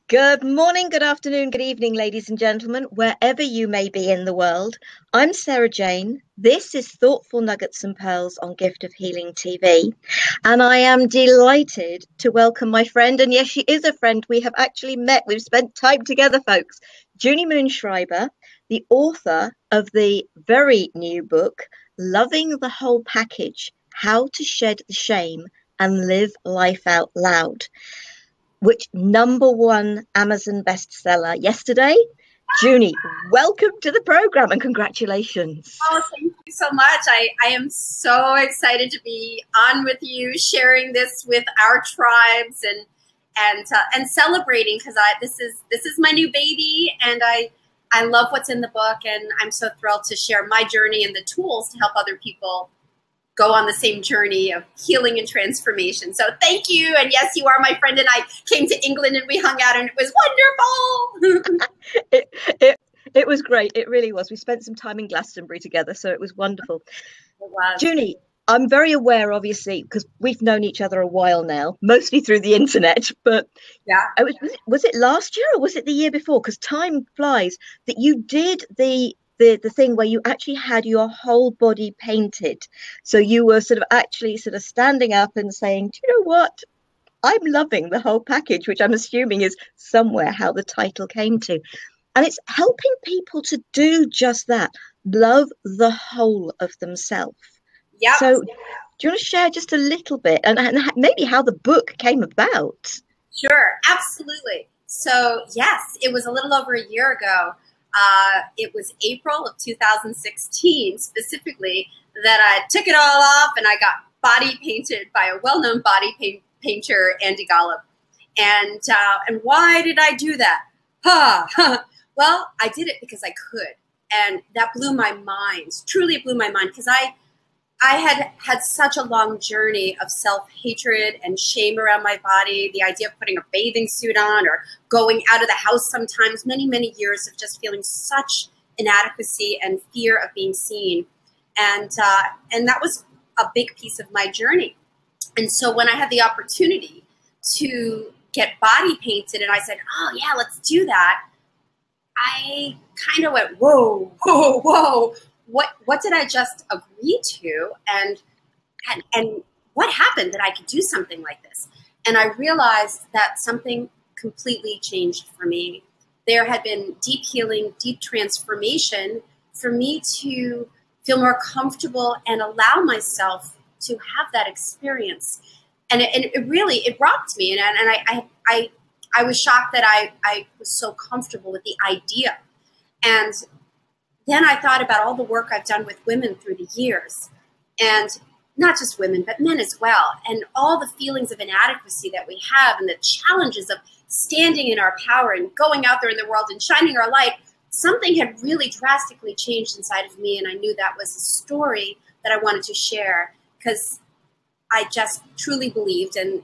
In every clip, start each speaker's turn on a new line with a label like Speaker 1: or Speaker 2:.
Speaker 1: Good morning, good afternoon, good evening, ladies and gentlemen, wherever you may be in the world. I'm Sarah Jane. This is Thoughtful Nuggets and Pearls on Gift of Healing TV. And I am delighted to welcome my friend. And yes, she is a friend. We have actually met. We've spent time together, folks. Junie Schreiber, the author of the very new book, Loving the Whole Package, How to Shed the Shame and Live Life Out Loud, which #1 Amazon bestseller yesterday. Junie, welcome to the program and congratulations.
Speaker 2: Oh, thank you so much. I am so excited to be on with you, sharing this with our tribes and celebrating, because this is my new baby, and I love what's in the book, and I'm so thrilled to share my journey and the tools to help other people go on the same journey of healing and transformation. So thank you. And yes, you are my friend, and I came to England and we hung out and it was wonderful.
Speaker 1: it was great. It really was. We spent some time in Glastonbury together, so it was wonderful.
Speaker 2: It was.
Speaker 1: Junie, I'm very aware, obviously, because we've known each other a while now, mostly through the internet, but
Speaker 2: yeah,
Speaker 1: was it last year or was it the year before? Because time flies, that you did the thing where you actually had your whole body painted. So you were actually standing up and saying, do you know what? I'm loving the whole package, which I'm assuming is somewhere how the title came to. And it's helping people to do just that, love the whole of themselves.
Speaker 2: yeah.
Speaker 1: So do you want to share just a little bit and maybe how the book came about?
Speaker 2: Sure, absolutely. So yes, it was a little over a year ago. It was April of 2016 specifically that I took it all off and I got body painted by a well-known body painter, Andy Gollop. And why did I do that? Well, I did it because I could. And that blew my mind. Truly, it blew my mind, because I had such a long journey of self-hatred and shame around my body, the idea of putting a bathing suit on or going out of the house sometimes, many, many years of just feeling such inadequacy and fear of being seen. And that was a big piece of my journey. And so when I had the opportunity to get body painted and I said, oh yeah, let's do that, I kind of went, whoa, whoa, whoa. What did I just agree to, and what happened that I could do something like this? And I realized that something completely changed for me. There had been deep healing, deep transformation for me to feel more comfortable and allow myself to have that experience. And it really rocked me, and I was shocked that I was so comfortable with the idea. And then I thought about all the work I've done with women through the years, and not just women, but men as well, and all the feelings of inadequacy that we have and the challenges of standing in our power and going out there in the world and shining our light. Something had really drastically changed inside of me, and I knew that was a story that I wanted to share, because I just truly believed, and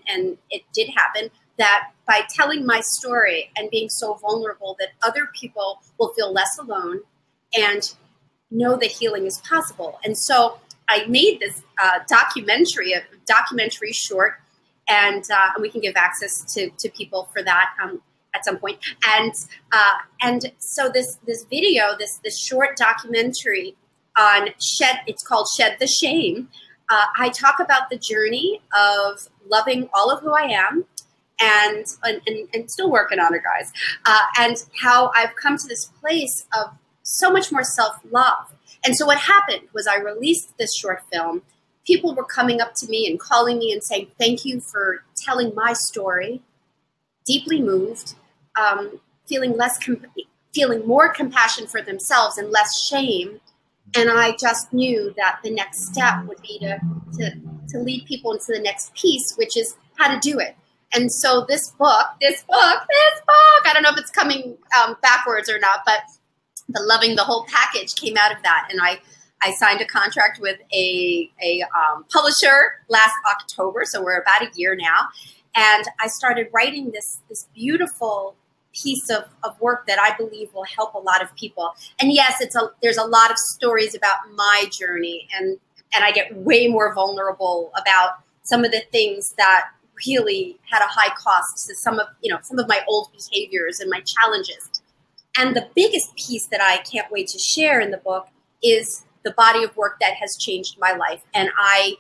Speaker 2: it did happen, that by telling my story and being so vulnerable, that other people will feel less alone and know that healing is possible. And so I made this documentary, a documentary short, and we can give access to people for that at some point. And so this video, this short documentary on it's called Shed the Shame. I talk about the journey of loving all of who I am, and still working on it, guys, and how I've come to this place of so much more self-love. And so what happened was I released this short film. People were coming up to me and calling me and saying, thank you for telling my story, deeply moved, feeling more compassion for themselves and less shame. And I just knew that the next step would be to lead people into the next piece, which is how to do it. And so this book, I don't know if it's coming backwards or not, but the Loving the Whole Package came out of that. And I signed a contract with a publisher last October, so we're about a year now. And I started writing this beautiful piece of work that I believe will help a lot of people. And yes, there's a lot of stories about my journey, and I get way more vulnerable about some of the things that really had a high cost to some of my old behaviors and my challenges. And the biggest piece that I can't wait to share in the book is the body of work that has changed my life. And I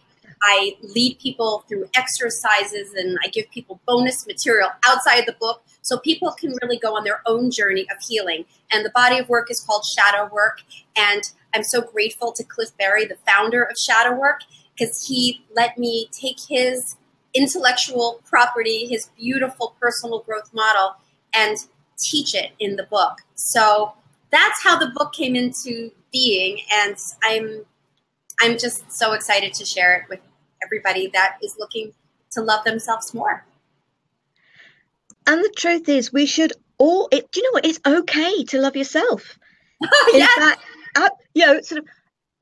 Speaker 2: lead people through exercises, and I give people bonus material outside the book so people can really go on their own journey of healing. And the body of work is called Shadow Work. And I'm so grateful to Cliff Berry, the founder of Shadow Work, because he let me take his intellectual property, his beautiful personal growth model, and teach it in the book. So that's how the book came into being, and I'm just so excited to share it with everybody that is looking to love themselves more.
Speaker 1: And the truth is, we should all, do you know what? It's okay to love yourself.
Speaker 2: Yes.
Speaker 1: In fact, sort of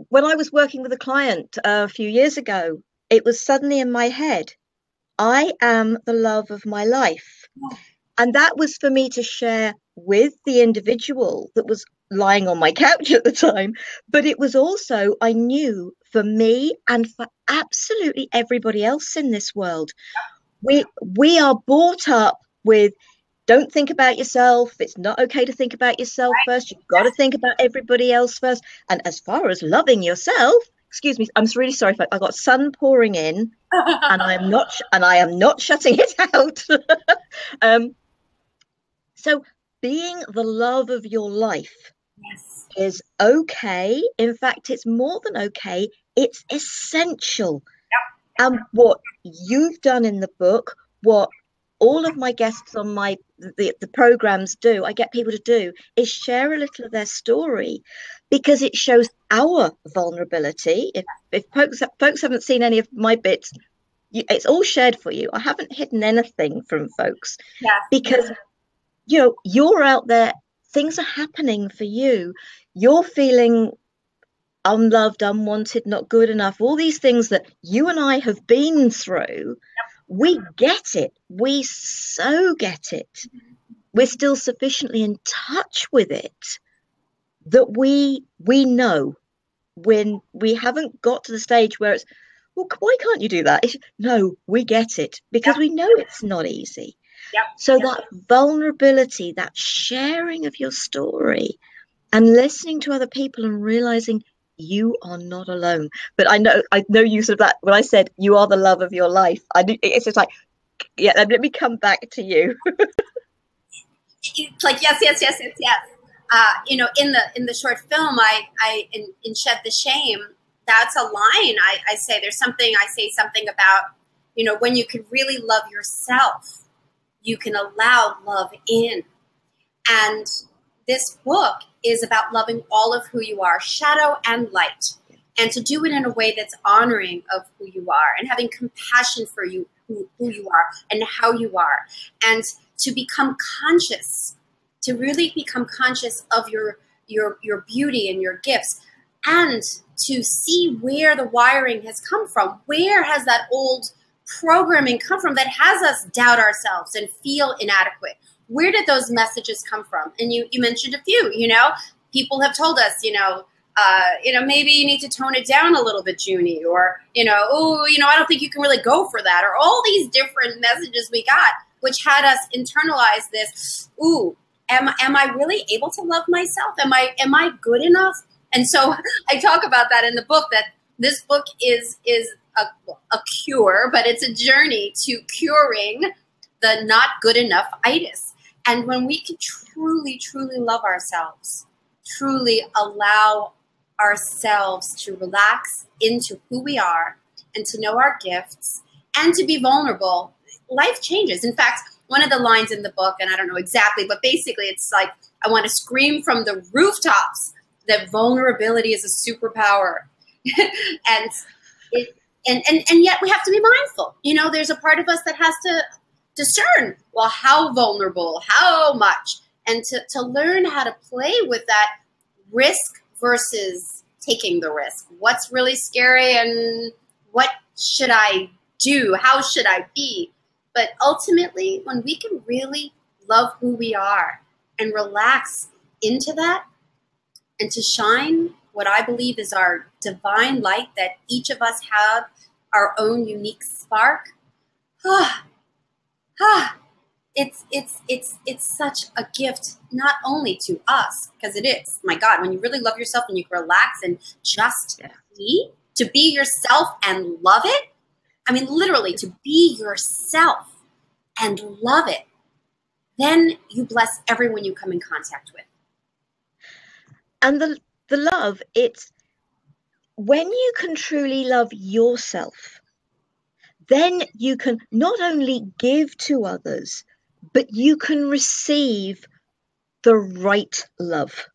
Speaker 1: when I was working with a client a few years ago, it was suddenly in my head, I am the love of my life. And that was for me to share with the individual that was lying on my couch at the time. But it was also, I knew, for me and for absolutely everybody else in this world, we are brought up with, don't think about yourself. It's not okay to think about yourself first. You've got to think about everybody else first. And as far as loving yourself, excuse me, I'm really sorry if I got sun pouring in, and I am not shutting it out. So being the love of your life is okay. In fact, it's more than okay. It's essential. And what you've done in the book, what all of my guests on the programs do, I get people to do, is share a little of their story, because it shows our vulnerability. If folks haven't seen any of my bits, it's all shared for you. I haven't hidden anything from folks, because you're out there, things are happening for you, you're feeling unloved, unwanted, not good enough, all these things that you and I have been through. We get it. We so get it. We're still sufficiently in touch with it that we know, when we haven't got to the stage where it's, well, why can't you do that? No, we get it, because we know it's not easy. So that vulnerability, that sharing of your story and listening to other people and realizing you are not alone. But I know you sort of, that when I said you are the love of your life, it's just like, yeah, let me come back to you.
Speaker 2: It's like, yes. In the short film, in Shed the Shame, that's a line I say. I say something about, when you can really love yourself, you can allow love in. And this book is about loving all of who you are, shadow and light, and to do it in a way that's honoring of who you are and having compassion for you, who you are and how you are, and to become conscious, to really become conscious of your beauty and your gifts, and to see where the wiring has come from. Where has that old programming come from that has us doubt ourselves and feel inadequate? Where did those messages come from? And you mentioned a few. People have told us, maybe you need to tone it down a little bit, Junie, or I don't think you can really go for that, or all these different messages we got, which had us internalize this. Am I really able to love myself? Am I good enough? And so I talk about that in the book, that this book is a cure, but it's a journey to curing the not good enough-itis. And when we can truly, truly love ourselves, truly allow ourselves to relax into who we are and to know our gifts and to be vulnerable, life changes. In fact, one of the lines in the book, and I don't know exactly, but basically it's like, I want to scream from the rooftops that vulnerability is a superpower. and yet we have to be mindful. There's a part of us that has to discern, well, how vulnerable, how much, and to learn how to play with that risk versus taking the risk. What's really scary and what should I do? How should I be? But ultimately, when we can really love who we are and relax into that and to shine what I believe is our divine light, that each of us have our own unique spark, it's such a gift, not only to us, because it is. My God, when you really love yourself and you can relax and just be, to be yourself and love it. I mean, literally, to be yourself and love it. Then you bless everyone you come in contact with.
Speaker 1: And the love, it's when you can truly love yourself, then you can not only give to others, but you can receive the right love.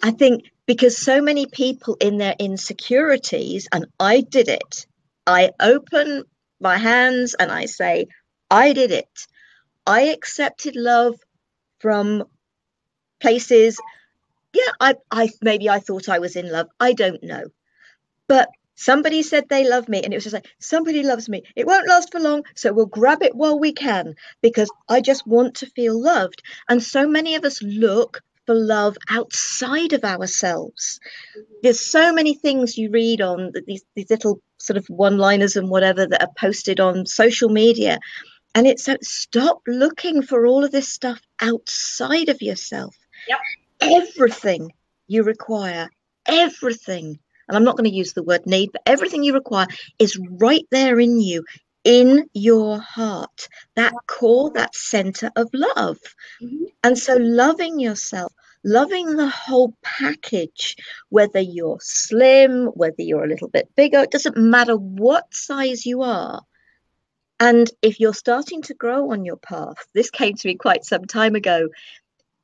Speaker 1: I think because so many people in their insecurities, and I did it, I open my hands and I say, I did it. I accepted love from places. Yeah, I maybe I thought I was in love. I don't know. But somebody said they love me, and it was just like, somebody loves me. It won't last for long, so we'll grab it while we can, because I just want to feel loved. And so many of us look for love outside of ourselves. There's so many things you read on these little sort of one-liners and whatever that are posted on social media. And it's like, stop looking for all of this stuff outside of yourself.
Speaker 2: Yep.
Speaker 1: Everything you require, everything, and I'm not going to use the word need, but everything you require is right there in you, in your heart, that core, that center of love. And so loving yourself, loving the whole package, whether you're slim, whether you're a little bit bigger, it doesn't matter what size you are. And if you're starting to grow on your path, this came to me quite some time ago,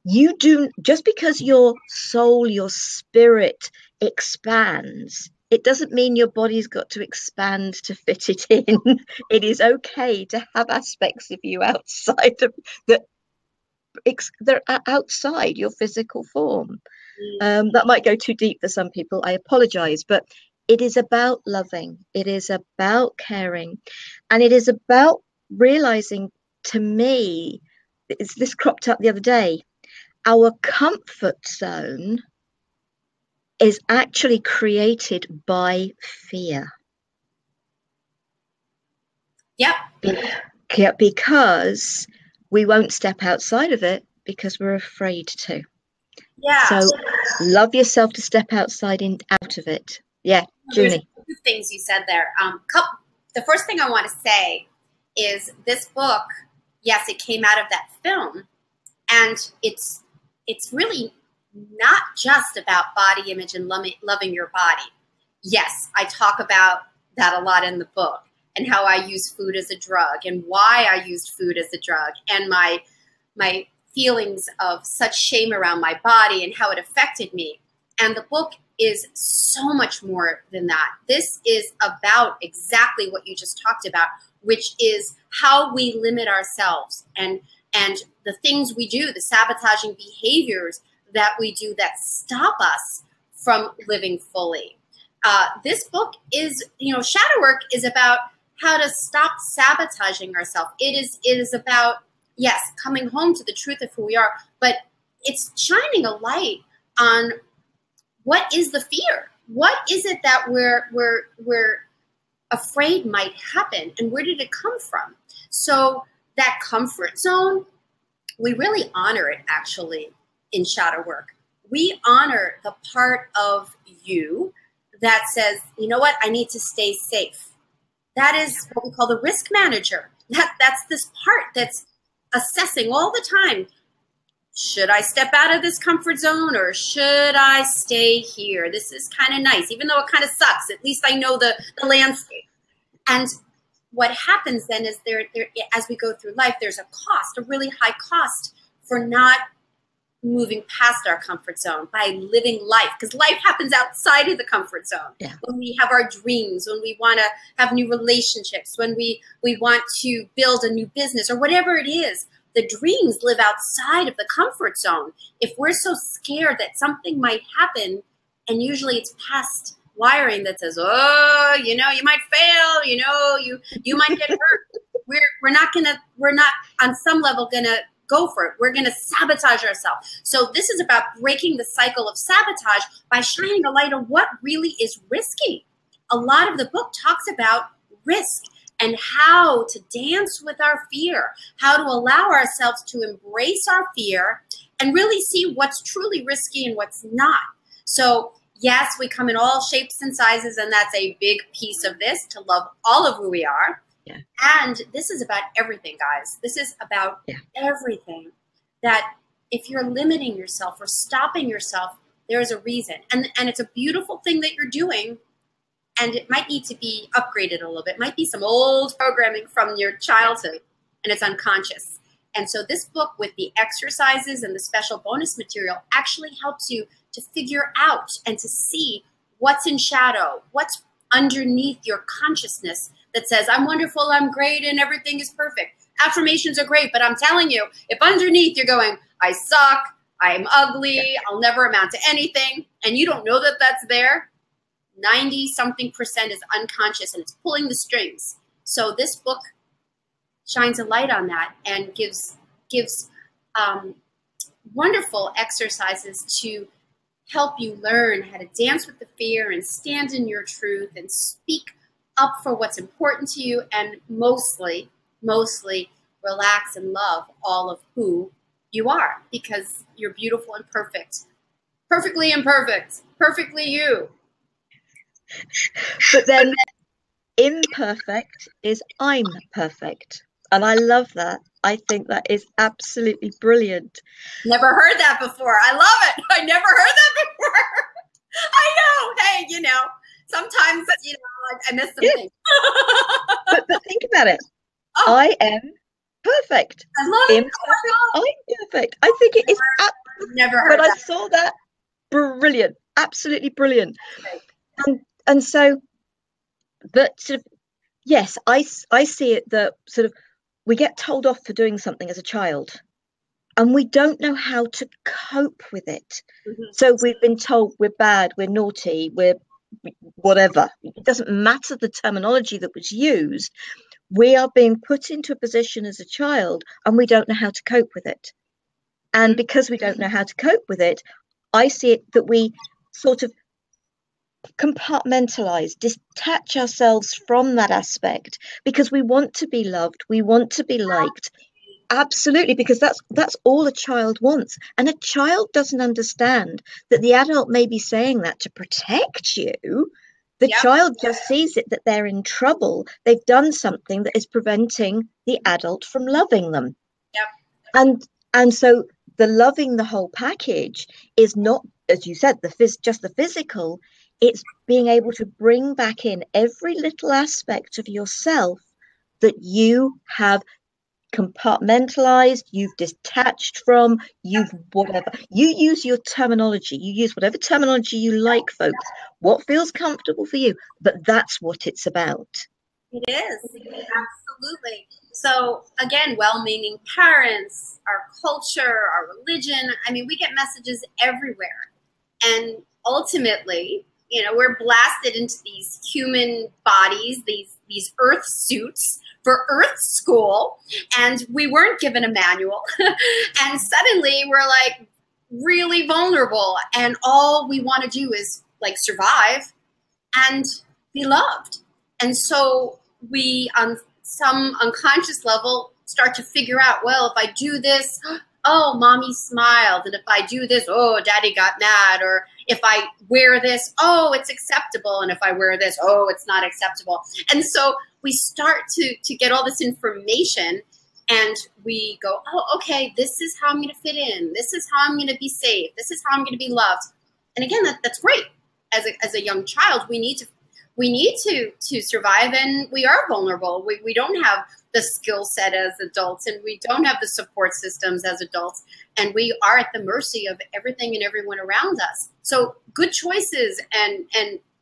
Speaker 1: you do, just because your soul, your spirit expands, it doesn't mean your body's got to expand to fit it in. It is okay to have aspects of you outside of that. They're outside your physical form. That might go too deep for some people. I apologize, but it is about loving. It is about caring, and it is about realizing. To me, this cropped up the other day. Our comfort zone is actually created by fear.
Speaker 2: Yep.
Speaker 1: Yeah, because we won't step outside of it because we're afraid to.
Speaker 2: Yeah.
Speaker 1: So love yourself to step outside and out of it. Yeah, Junie.
Speaker 2: Two things you said there. The first thing I want to say is this book, yes, it came out of that film, and it's really not just about body image and loving your body. Yes, I talk about that a lot in the book, and how I use food as a drug, and why I used food as a drug, and my feelings of such shame around my body and how it affected me. And the book is so much more than that. This is about exactly what you just talked about, which is how we limit ourselves and the things we do, the sabotaging behaviors that we do that stop us from living fully. This book is, shadow work is about how to stop sabotaging ourselves. It is about, yes, coming home to the truth of who we are, but it's shining a light on what is the fear? What is it that we're afraid might happen, and where did it come from? So that comfort zone, we really honor it actually in shadow work. We honor the part of you that says, you know what, I need to stay safe. That is what we call the risk manager. That's this part that's assessing all the time. Should I step out of this comfort zone, or should I stay here? This is kind of nice, even though it kind of sucks. At least I know the landscape. And what happens then is there, as we go through life, there's a cost, a really high cost for not moving past our comfort zone by living life, because life happens outside of the comfort zone. Yeah. When we have our dreams, when we want to have new relationships, when we want to build a new business or whatever it is, the dreams live outside of the comfort zone. If we're so scared that something might happen, and usually it's past wiring that says, oh, you might fail, you might get hurt. We're not on some level gonna go for it. We're gonna sabotage ourselves. So this is about breaking the cycle of sabotage by shining a light on what really is risky. A lot of the book talks about risk, and how to dance with our fear, how to allow ourselves to embrace our fear and really see what's truly risky and what's not. So yes, we come in all shapes and sizes, and that's a big piece of this, to love all of who we are.
Speaker 1: Yeah.
Speaker 2: And this is about everything, guys. This is about everything. That if you're limiting yourself or stopping yourself, there is a reason. And it's a beautiful thing that you're doing. And it might need to be upgraded a little bit. It might be some old programming from your childhood, and it's unconscious. And so this book with the exercises and the special bonus material actually helps you to figure out and to see what's in shadow, what's underneath your consciousness that says, I'm wonderful, I'm great, and everything is perfect. Affirmations are great, but I'm telling you, if underneath you're going, I suck, I'm ugly, I'll never amount to anything, and you don't know that that's there, 90-something% is unconscious, and it's pulling the strings. So this book shines a light on that and gives wonderful exercises to help you learn how to dance with the fear and stand in your truth and speak up for what's important to you, and mostly relax and love all of who you are, because you're beautiful and perfect. Perfectly imperfect. Perfectly you.
Speaker 1: But then imperfect is I'm perfect. And I love that. I think that is absolutely brilliant.
Speaker 2: Never heard that before. I love it. I never heard that before. I know. Hey, you know, sometimes, you know, I miss something.
Speaker 1: But think about it.
Speaker 2: Oh.
Speaker 1: I am perfect.
Speaker 2: I love it.
Speaker 1: I'm perfect. I think it is
Speaker 2: never heard
Speaker 1: but
Speaker 2: that.
Speaker 1: I saw that. Brilliant. Absolutely brilliant. And so, but sort of, yes, I see it that sort of we get told off for doing something as a child, and we don't know how to cope with it. Mm-hmm. So we've been told we're bad, we're naughty, we're whatever. It doesn't matter the terminology that was used. We are being put into a position as a child, and we don't know how to cope with it. And because we don't know how to cope with it, I see it that we sort of compartmentalize, detach ourselves from that aspect, because we want to be loved, we want to be liked. Absolutely, because that's all a child wants. And a child doesn't understand that the adult may be saying that to protect you. The child just sees it that they're in trouble. They've done something that is preventing the adult from loving them. And so the loving the whole package is not, as you said, just the physical. It's being able to bring back in every little aspect of yourself that you have compartmentalized, you've detached from, you've whatever. You use your terminology. You use whatever terminology you like, folks. What feels comfortable for you, but that's what it's about.
Speaker 2: It is. Absolutely. So again, well-meaning parents, our culture, our religion, I mean, we get messages everywhere. And ultimately, you know, we're blasted into these human bodies, these earth suits for earth school, and we weren't given a manual. And suddenly we're like really vulnerable, and all we want to do is like survive and be loved. And so we, on some unconscious level, start to figure out, well, if I do this, oh, mommy smiled. And if I do this, oh, daddy got mad. Or if I wear this, oh, it's acceptable. And if I wear this, oh, it's not acceptable. And so we start to get all this information, and we go, oh, okay, this is how I'm going to fit in. This is how I'm going to be safe. This is how I'm going to be loved. And again, that's great. As a young child, we need to survive, and we are vulnerable. We don't have the skill set as adults, and we don't have the support systems as adults, and we are at the mercy of everything and everyone around us. So good choices, and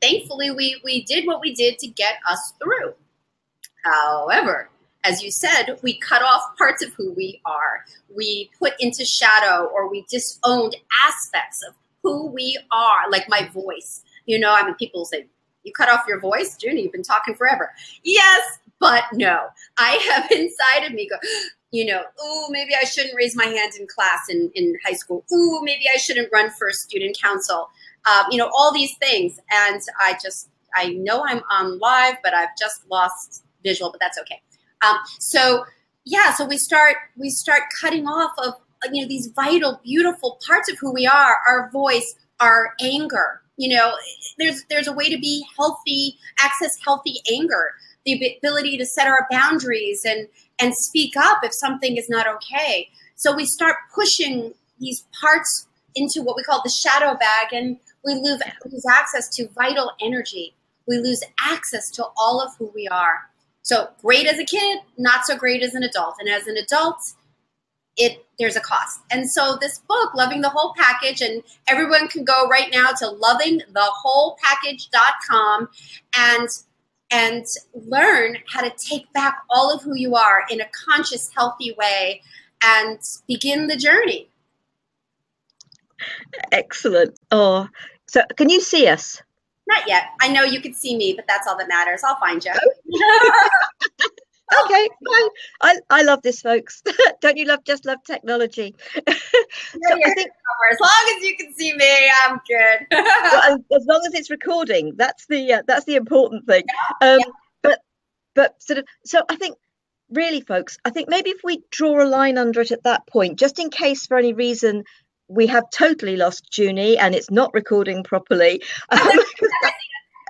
Speaker 2: thankfully we did what we did to get us through. However, as you said, we cut off parts of who we are. We put into shadow, or we disowned aspects of who we are, like my voice. You know, I mean, people say, you cut off your voice? Junie, you've been talking forever. Yes, but no. I have inside of me go, you know, ooh, maybe I shouldn't raise my hand in class in high school. Ooh, maybe I shouldn't run for student council. You know, all these things. And I know I'm on live, but I've just lost visual, but that's okay. So yeah, so we start cutting off of these vital, beautiful parts of who we are, our voice, our anger. There's a way to be healthy, access healthy anger, the ability to set our boundaries and speak up if something is not okay. So we start pushing these parts into what we call the shadow bag, and we lose access to vital energy. We lose access to all of who we are. So great as a kid, not so great as an adult. And as an adult, there's a cost. And so this book, Loving the Whole Package, and everyone can go right now to lovingthewholepackage.com and learn how to take back all of who you are in a conscious, healthy way and begin the journey.
Speaker 1: Excellent. Oh, so can you see us?
Speaker 2: Not yet. I know you can see me, but that's all that matters. I'll find you.
Speaker 1: Okay, fine. I love this, folks. Don't you just love technology? So I think
Speaker 2: as long as you can see me, I'm good.
Speaker 1: Well, as long as it's recording, that's the important thing. But sort of, so I think really, folks, I think maybe if we draw a line under it at that point, just in case for any reason we have totally lost Junie and it's not recording properly. Oh,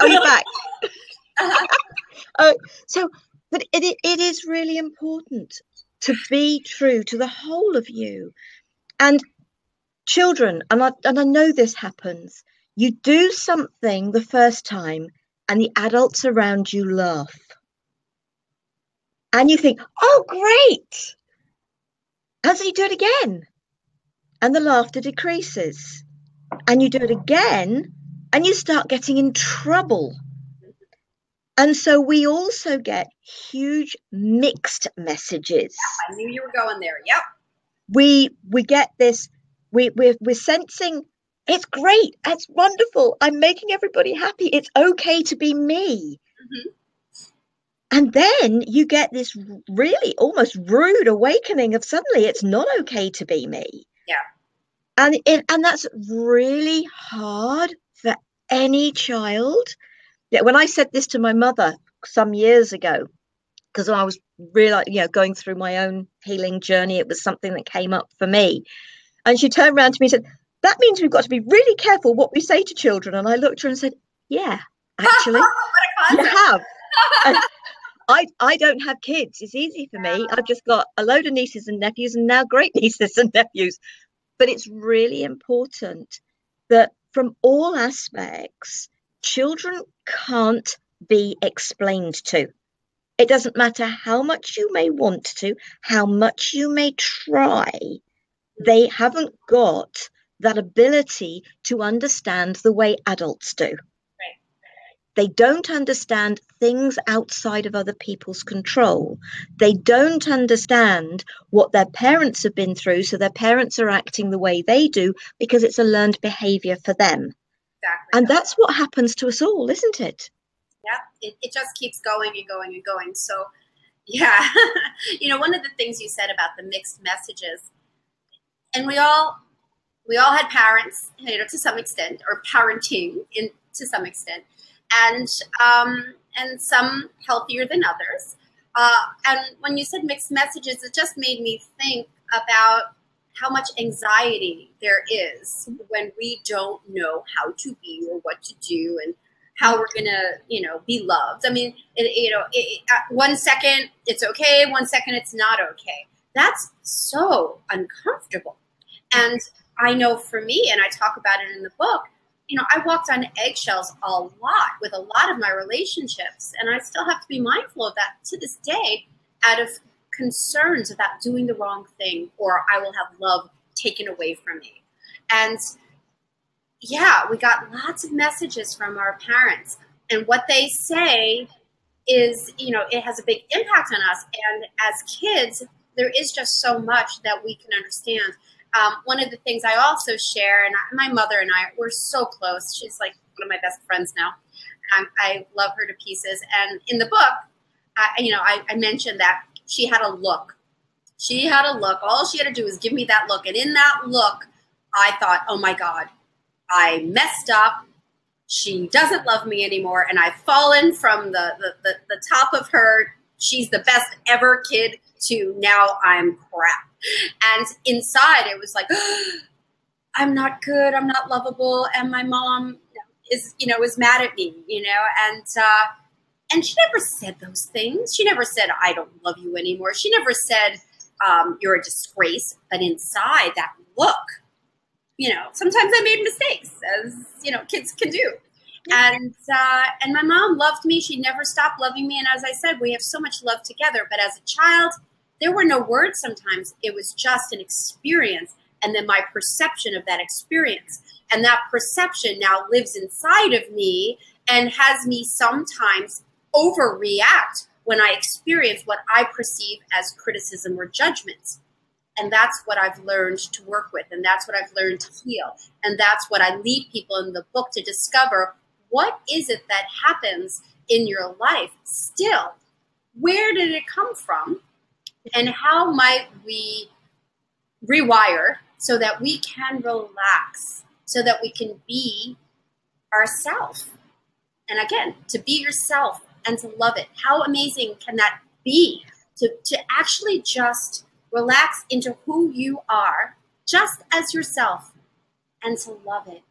Speaker 1: you're back. But it is really important to be true to the whole of you. And children, and I know this happens, you do something the first time and the adults around you laugh. And you think, oh, great. And so you do it again. And the laughter decreases. And you do it again and you start getting in trouble. And so we also get huge mixed messages.
Speaker 2: I knew you were going there. Yep.
Speaker 1: We get this, we're sensing it's great, it's wonderful, I'm making everybody happy, it's okay to be me. Mm-hmm. And then you get this really almost rude awakening of suddenly it's not okay to be me.
Speaker 2: Yeah.
Speaker 1: And that's really hard for any child. Yeah, when I said this to my mother some years ago, because I was really, going through my own healing journey, it was something that came up for me. And she turned around to me and said, that means we've got to be really careful what we say to children. And I looked at her and said, yeah, actually, you have. I don't have kids. It's easy for me. I've just got a load of nieces and nephews and now great nieces and nephews. But it's really important that from all aspects, children can't be explained to. It doesn't matter how much you may want to, how much you may try. They haven't got that ability to understand the way adults do.
Speaker 2: Right.
Speaker 1: They don't understand things outside of other people's control. They don't understand what their parents have been through, so their parents are acting the way they do because it's a learned behavior for them.
Speaker 2: Exactly.
Speaker 1: And that's what happens to us all, isn't it?
Speaker 2: Yeah, it just keeps going and going and going. So, yeah, one of the things you said about the mixed messages, and we all had parents, to some extent, or parenting to some extent, and some healthier than others. And when you said mixed messages, it just made me think about how much anxiety there is when we don't know how to be or what to do and how we're going to, be loved. I mean, 1 second it's okay, 1 second it's not okay. That's so uncomfortable. And I know for me, and I talk about it in the book, I walked on eggshells a lot with a lot of my relationships, and I still have to be mindful of that to this day out of concerns about doing the wrong thing or I will have love taken away from me. And yeah, we got lots of messages from our parents, and what they say is, it has a big impact on us. And as kids, there is just so much that we can understand. One of the things I also share, and my mother and I, we're so close. She's like one of my best friends now. I love her to pieces. And in the book, I mentioned that she had a look. She had a look. All she had to do was give me that look. And in that look, I thought, oh my God, I messed up. She doesn't love me anymore. And I've fallen from the top of her she's the best ever kid to now I'm crap. And inside it was like, I'm not good, I'm not lovable, and my mom is, is mad at me, and she never said those things. She never said, I don't love you anymore. She never said, you're a disgrace. But inside that look, sometimes I made mistakes, as, kids can do. And my mom loved me. She never stopped loving me. And as I said, we have so much love together. But as a child, there were no words sometimes. It was just an experience. And then my perception of that experience. And that perception now lives inside of me and has me sometimes overreact when I experience what I perceive as criticism or judgment. And that's what I've learned to work with. And that's what I've learned to heal. And that's what I lead people in the book to discover. What is it that happens in your life still? Where did it come from? And how might we rewire so that we can relax, so that we can be ourselves? And again, to be yourself and to love it. How amazing can that be? To actually just relax into who you are, just as yourself, and to love it.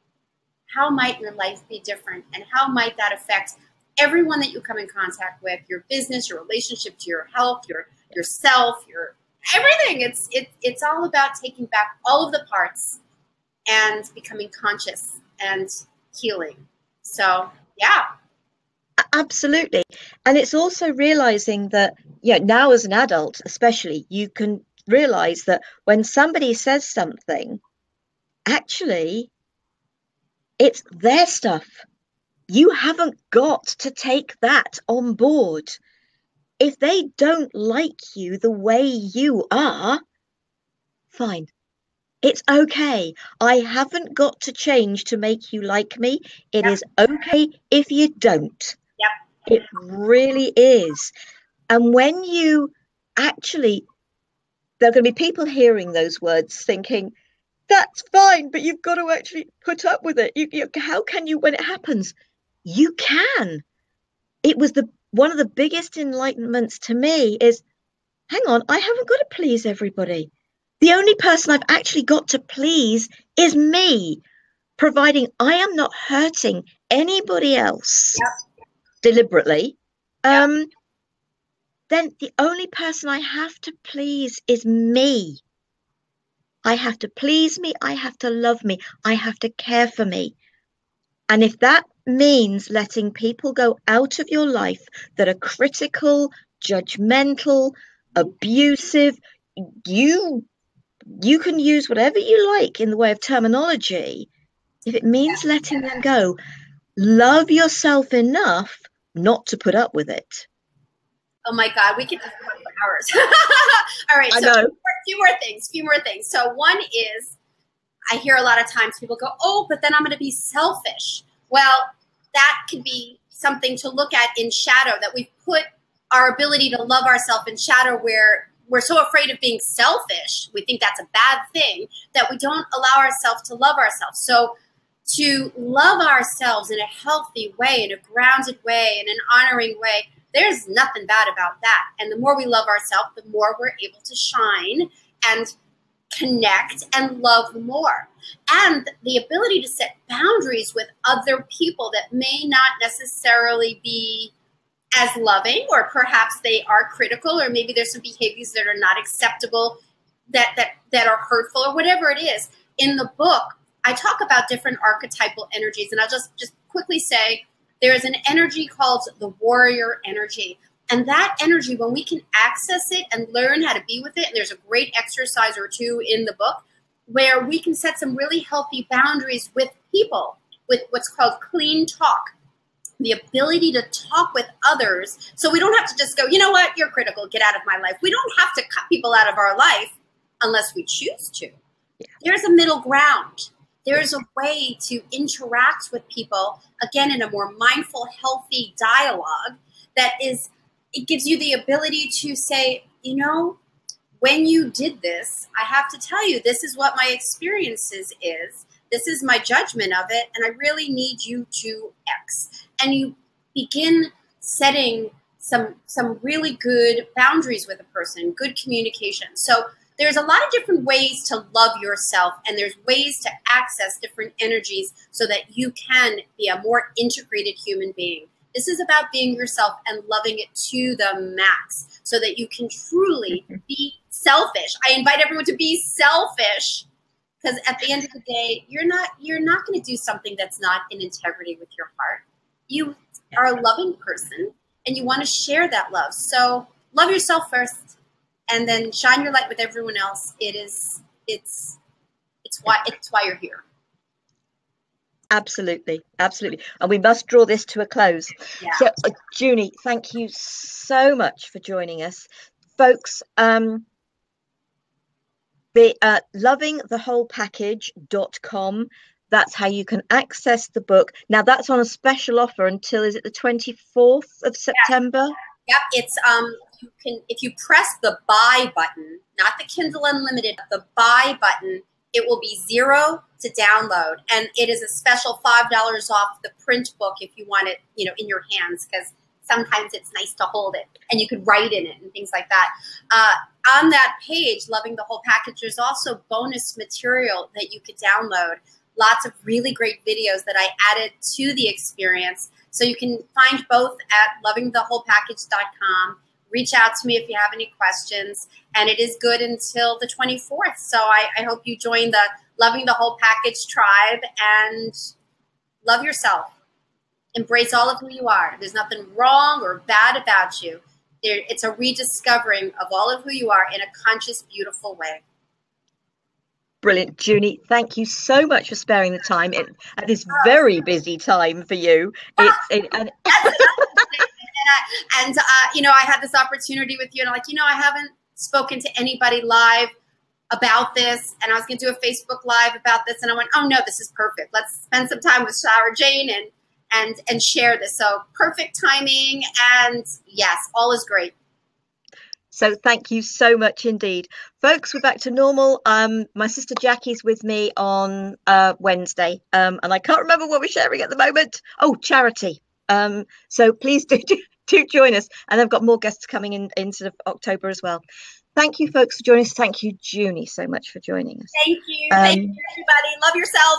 Speaker 2: How might your life be different? And how might that affect everyone that you come in contact with, your business, your relationship to your health, yourself, your everything? It's all about taking back all of the parts and becoming conscious and healing. So, yeah.
Speaker 1: Absolutely. And it's also realizing that, now as an adult, especially, you can realize that when somebody says something, actually, it's their stuff. You haven't got to take that on board. If they don't like you the way you are, fine. It's okay. I haven't got to change to make you like me. It is okay if you don't. It really is. And when you actually, there are going to be people hearing those words thinking, that's fine, but you've got to actually put up with it. How can you, when it happens? You can. It was one of the biggest enlightenments to me is, hang on, I haven't got to please everybody. The only person I've actually got to please is me, providing I am not hurting anybody else deliberately. Then the only person I have to please is me. I have to please me. I have to love me. I have to care for me. And if that means letting people go out of your life that are critical, judgmental, abusive, you can use whatever you like in the way of terminology. If it means letting them go, love yourself enough not to put up with it.
Speaker 2: Oh my God, we can just talk for hours. All right, so a few more things. So one is, I hear a lot of times people go, oh, but then I'm going to be selfish. Well, that could be something to look at in shadow, that we've put our ability to love ourselves in shadow, where we're so afraid of being selfish. We think that's a bad thing, that we don't allow ourselves to love ourselves. So to love ourselves in a healthy way, in a grounded way, in an honoring way, there's nothing bad about that. And the more we love ourselves, the more we're able to shine and connect and love more. And the ability to set boundaries with other people that may not necessarily be as loving, or perhaps they are critical, or maybe there's some behaviors that are not acceptable, that are hurtful, or whatever it is. In the book, I talk about different archetypal energies, and I'll just quickly say, there is an energy called the warrior energy. And that energy, when we can access it and learn how to be with it, and there's a great exercise or two in the book where we can set some really healthy boundaries with people, with what's called clean talk. The ability to talk with others, so we don't have to just go, you know what, you're critical, get out of my life. We don't have to cut people out of our life unless we choose to. Yeah. There's a middle ground. There's a way to interact with people, again, in a more mindful, healthy dialogue that is, it gives you the ability to say, you know, when you did this, I have to tell you, this is what my experiences is. This is my judgment of it, and I really need you to X. And you begin setting some really good boundaries with a person, good communication. So there's a lot of different ways to love yourself, and there's ways to access different energies so that you can be a more integrated human being. This is about being yourself and loving it to the max so that you can truly be selfish. I invite everyone to be selfish, because at the end of the day, you're not going to do something that's not in integrity with your heart. You are a loving person and you want to share that love. So love yourself first, and then shine your light with everyone else. It's why you're here.
Speaker 1: Absolutely, absolutely. And we must draw this to a close.
Speaker 2: Yeah.
Speaker 1: So, Junie, thank you so much for joining us. Folks, the lovingthewholepackage.com, that's how you can access the book. Now, that's on a special offer until, is it the 24th of September?
Speaker 2: Yep, it's you can, if you press the buy button, not the Kindle Unlimited, the buy button, it will be $0 to download, and it is a special $5 off the print book if you want it, in your hands, because sometimes it's nice to hold it and you could write in it and things like that. On that page, Loving the Whole Package, there's also bonus material that you could download. Lots of really great videos that I added to the experience. So you can find both at lovingthewholepackage.com. Reach out to me if you have any questions. And it is good until the 24th. So I hope you join the Loving the Whole Package tribe and love yourself. Embrace all of who you are. There's nothing wrong or bad about you. It's a rediscovering of all of who you are in a conscious, beautiful way.
Speaker 1: Brilliant, Junie. Thank you so much for sparing the time at this very busy time for you. I
Speaker 2: had this opportunity with you, and I haven't spoken to anybody live about this, and I was going to do a Facebook Live about this, and I went, oh no, this is perfect. Let's spend some time with Sara Jane and share this. So perfect timing, and yes, all is great.
Speaker 1: So thank you so much indeed. Folks, we're back to normal. My sister Jackie's with me on Wednesday, and I can't remember what we're sharing at the moment. Oh, charity. So please do join us. And I've got more guests coming in sort of October as well. Thank you, folks, for joining us. Thank you, Junie, so much for joining us.
Speaker 2: Thank you. Thank you, everybody. Love yourself.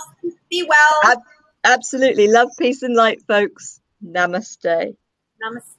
Speaker 2: Be well.
Speaker 1: Absolutely. Love, peace, and light, folks. Namaste.
Speaker 2: Namaste.